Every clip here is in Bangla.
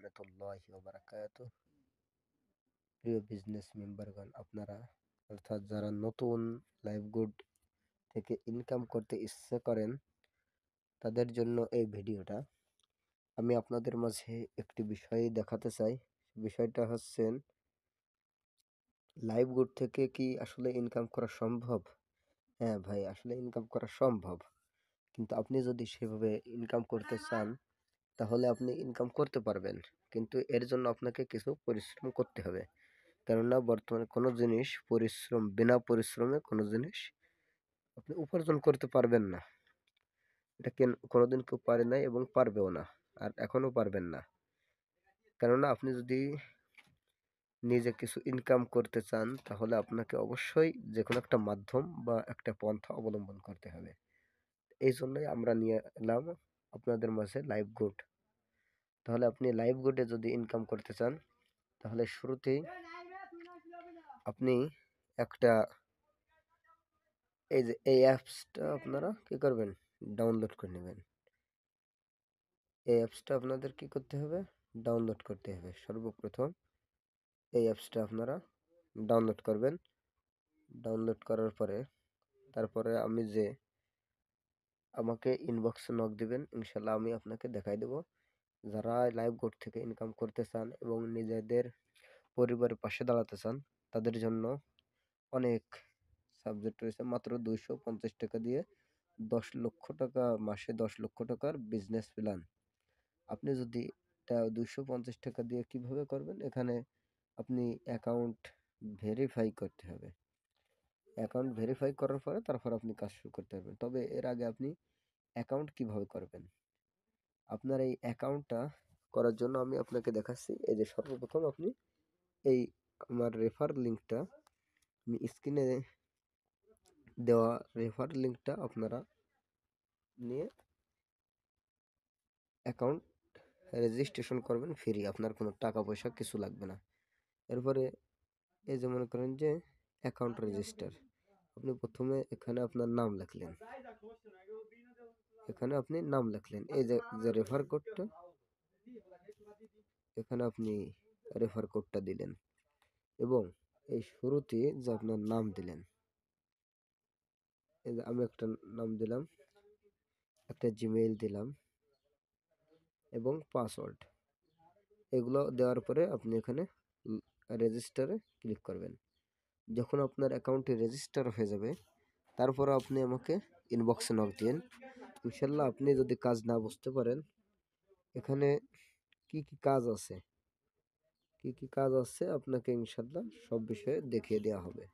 রহমতুল্লাহি ওয়া বারাকাতুহু। প্রিয় বিজনেস মেম্বারগণ, আপনারা অর্থাৎ যারা নতুন লাইভগুড থেকে ইনকাম করতে ইচ্ছা করেন, তাদের জন্য এই ভিডিওটা। আমি আপনাদের মাঝে একটি বিষয় দেখাতে চাই। বিষয়টা হচ্ছে, লাইভগুড থেকে কি আসলে ইনকাম করা সম্ভব? হ্যাঁ ভাই, আসলে ইনকাম করা সম্ভব, কিন্তু আপনি যদি সেভাবে ইনকাম করতে চান তাহলে আপনি ইনকাম করতে পারবেন, কিন্তু এর জন্য আপনাকে কিছু পরিশ্রম করতে হবে। কেননা বর্তমানে কোনো জিনিস বিনা পরিশ্রমে কোনো জিনিস আপনি উপার্জন করতে পারবেন না। এটা কোনোদিন কেউ পারে নাই এবং পারবেও না, আর এখনো পারবেন না। কেননা আপনি যদি নিজে কিছু ইনকাম করতে চান তাহলে আপনাকে অবশ্যই যে কোনো একটা মাধ্যম বা একটা পন্থা অবলম্বন করতে হবে। এই জন্যই আমরা নিয়ে এলাম আপনাদের মাঝে লাইভ গুড। তাহলে আপনি লাইভ গুডে যদি ইনকাম করতে চান তাহলে শুরুতেই আপনি একটা এই অ্যাপসটা আপনারা কি করবেন, ডাউনলোড করে নেবেন। এই অ্যাপসটা আপনাদের কি করতে হবে, ডাউনলোড করতে হবে। সর্বপ্রথম এই অ্যাপসটা আপনারা ডাউনলোড করবেন। ডাউনলোড করার পরে তারপরে আমাকে ইনবক্সে নক দিবেন, ইনশাল্লাহ আমি আপনাকে দেখাই দেব। যারা লাইভ গোড থেকে ইনকাম করতে চান এবং নিজেদের পরিবারের পাশে দাঁড়াতে চান, তাদের জন্য অনেক সাবজেক্ট রয়েছে। মাত্র 250 টাকা দিয়ে 10 লক্ষ টাকা, মাসে 10 লক্ষ টাকার বিজনেস প্ল্যান। আপনি যদি 250 টাকা দিয়ে কিভাবে করবেন, এখানে আপনি অ্যাকাউন্ট ভেরিফাই করতে হবে। অ্যাকাউন্ট ভেরিফাই করার পরে তারপর আপনি কাজ শুরু করতে পারবেন। তবে এর আগে আপনি অ্যাকাউন্ট কিভাবে করবেন, আপনার এই অ্যাকাউন্টটা করার জন্য আমি আপনাকে দেখাচ্ছি। এই যে সর্বপ্রথম আপনি এই আমার রেফার লিঙ্কটা, আমি স্ক্রিনে দেওয়া রেফার লিঙ্কটা আপনারা নিয়ে অ্যাকাউন্ট রেজিস্ট্রেশন করবেন ফ্রি, আপনার কোনো টাকা পয়সা কিছু লাগবে না। এরপরে এই যে মনে করেন যে অ্যাকাউন্ট রেজিস্টার, আপনি প্রথমে এখানে আপনার নাম লিখলেন, এখানে আপনি নাম লিখলেন, এই যে যে রেফার কোডটা, এখানে আপনি রেফার কোডটা দিলেন এবং এই শুরুতে যে আপনার নাম দিলেন, এই যে আমি একটা নাম দিলাম, একটা জিমেইল দিলাম এবং পাসওয়ার্ড, এগুলো দেওয়ার পরে আপনি এখানে রেজিস্টারে ক্লিক করবেন। যখন আপনার অ্যাকাউন্টে রেজিস্টার হয়ে যাবে তারপর আপনি আমাকে ইনবক্সে নক দিন। ইনশাল্লাহ আপনি যদি কাজ না বুঝতে পারেন, এখানে কি কি কাজ আছে, কি কি কাজ আছে আপনাকে ইনশাল্লাহ সব বিষয়ে দেখিয়ে দেওয়া হবে।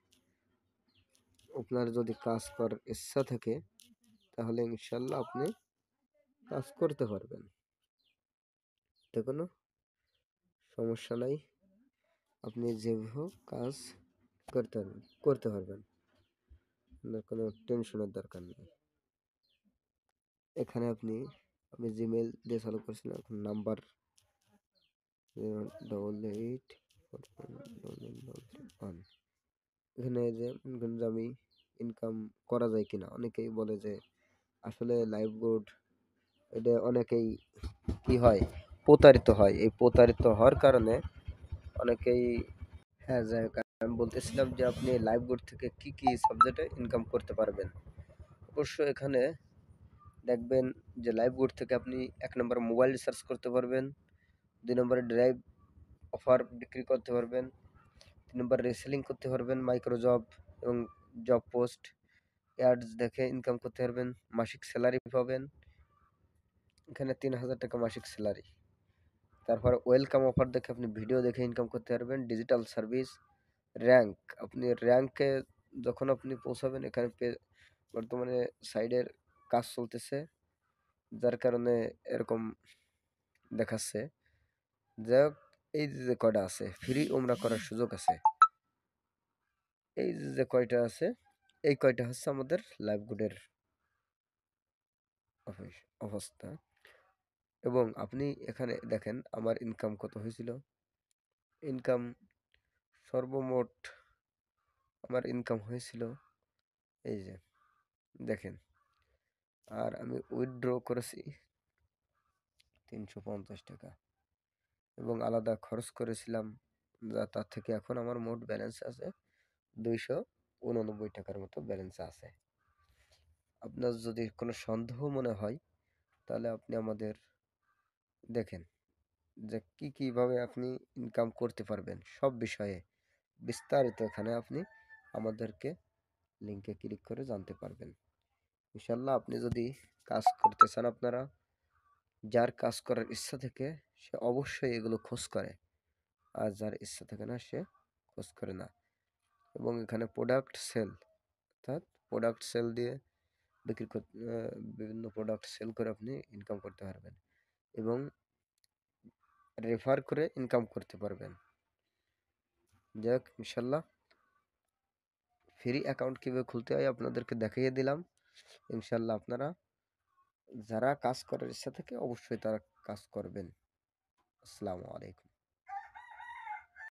আপনার যদি কাজ করার ইচ্ছা থাকে তাহলে ইনশাল্লাহ আপনি কাজ করতে পারবেন, এতে কোনো সমস্যা নাই। আপনি যেভাবে কাজ করতে পারবেন, আপনার কোনো টেনশনের দরকার নেই। এখানে আমি জিমেল দিয়ে চালু করছিলাম, এখন নাম্বার 08841। এখানে আমি ইনকাম করা যায় কিনা, অনেকেই বলে যে আসলে লাইভ গুড এটা অনেকেই কি হয়, প্রতারিত হয়। এই প্রতারিত হওয়ার কারণে অনেকেই, হ্যাঁ যাই হোক, আমি বলতেছিলাম যে আপনি লাইভ গুড থেকে কি কি সাবজেক্টে ইনকাম করতে পারবেন। অবশ্য এখানে দেখবেন যে লাইভ গুড থেকে আপনি 1 নম্বর মোবাইল রিচার্জ করতে পারবেন, 2 নম্বরে ড্রাইভ অফার বিক্রি করতে পারবেন, 3 নম্বর রেসেলিং করতে পারবেন, মাইক্রো জব এবং জব পোস্ট অ্যাডস দেখে ইনকাম করতে পারবেন, মাসিক স্যালারি পাবেন, এখানে 3000 টাকা মাসিক স্যালারি। তারপর ওয়েলকাম অফার দেখে আপনি ভিডিও দেখে ইনকাম করতে পারবেন, ডিজিটাল সার্ভিস, র্যাঙ্ক, আপনি র্যাঙ্কে যখন আপনি পৌঁছাবেন, এখানে বর্তমানে সাইডের কাজ চলতেছে যার কারণে এরকম দেখাচ্ছে। যাই হোক, এই যে কয়টা আছে ফ্রি উমরা করার সুযোগ আছে, এই যে কয়টা আছে, এই কয়টা হচ্ছে আমাদের লাইভগুডের অবস্থা। এবং আপনি এখানে দেখেন আমার ইনকাম কত হয়েছিল। ইনকাম সর্বমোট আমার ইনকাম হয়েছিল, এই যে দেখেন, আর আমি উইথড্র করেছি 350 টাকা। এবং আলাদা খরচ করেছিলাম, তার থেকে এখন আমার মোট ব্যালেন্স আছে 289 টাকার মতো ব্যালেন্স আছে। আপনার যদি কোনো সন্দেহ মনে হয় তাহলে আপনি আমাদের দেখেন যে কিভাবে আপনি ইনকাম করতে পারবেন সব বিষয়ে বিস্তারিত এখানে আপনি আমাদেরকে লিঙ্কে ক্লিক করে জানতে পারবেন। ইনশাল্লাহ আপনি যদি কাজ করতে চান, আপনারা যার কাজ করার ইচ্ছা থেকে সে অবশ্যই এগুলো খোঁজ করে, আর যার ইচ্ছা থাকে না সে খোঁজ করে না। এবং এখানে প্রোডাক্ট সেল, অর্থাৎ প্রোডাক্ট সেল দিয়ে বিক্রি করতে, বিভিন্ন প্রোডাক্ট সেল করে আপনি ইনকাম করতে পারবেন এবং রেফার করে ইনকাম করতে পারবেন। যাই হোক, ইনশাল্লাহ ফ্রি অ্যাকাউন্ট কীভাবে খুলতে হয় আপনাদেরকে দেখিয়ে দিলাম। ইনশাল্লাহ আপনারা যারা কাজ করার ইচ্ছা থাকে অবশ্যই তারা কাজ করবেন। আসসালামু আলাইকুম।